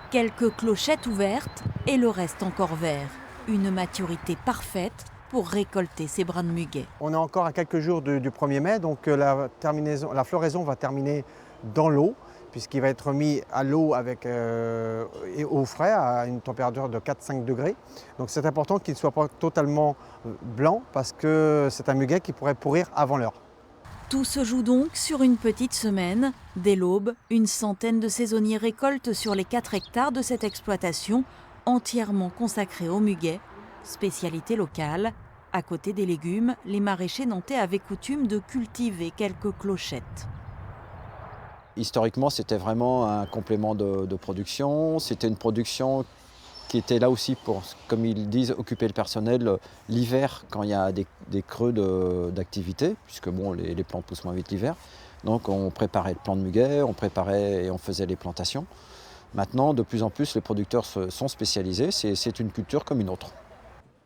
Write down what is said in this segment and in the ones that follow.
Quelques clochettes ouvertes et le reste encore vert. Une maturité parfaite pour récolter ces brins de muguet. On est encore à quelques jours du 1er mai, donc la floraison va terminer dans l'eau, puisqu'il va être mis à l'eau et au frais à une température de 4-5 degrés. Donc c'est important qu'il ne soit pas totalement blanc, parce que c'est un muguet qui pourrait pourrir avant l'heure. Tout se joue donc sur une petite semaine. Dès l'aube, une centaine de saisonniers récoltent sur les 4 hectares de cette exploitation, entièrement consacrée au muguet, spécialité locale. À côté des légumes, les maraîchers nantais avaient coutume de cultiver quelques clochettes. Historiquement, c'était vraiment un complément de production. C'était une production qui était là aussi pour, comme ils disent, occuper le personnel l'hiver quand il y a des creux d'activité, puisque bon, les plantes poussent moins vite l'hiver. Donc on préparait le plant de muguet, on préparait et on faisait les plantations. Maintenant, de plus en plus, les producteurs sont spécialisés. C'est une culture comme une autre.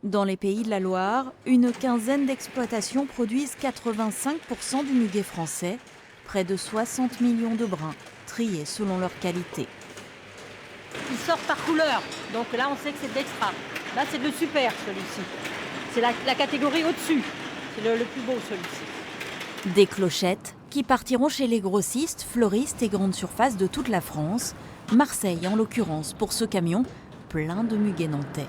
Dans les pays de la Loire, une quinzaine d'exploitations produisent 85% du muguet français, près de 60 millions de brins, triés selon leur qualité. Ils sortent par couleur, donc là on sait que c'est de l'extra. Là c'est le super celui-ci. C'est la catégorie au-dessus, c'est le plus beau celui-ci. Des clochettes qui partiront chez les grossistes, fleuristes et grandes surfaces de toute la France. Marseille en l'occurrence pour ce camion plein de muguet nantais.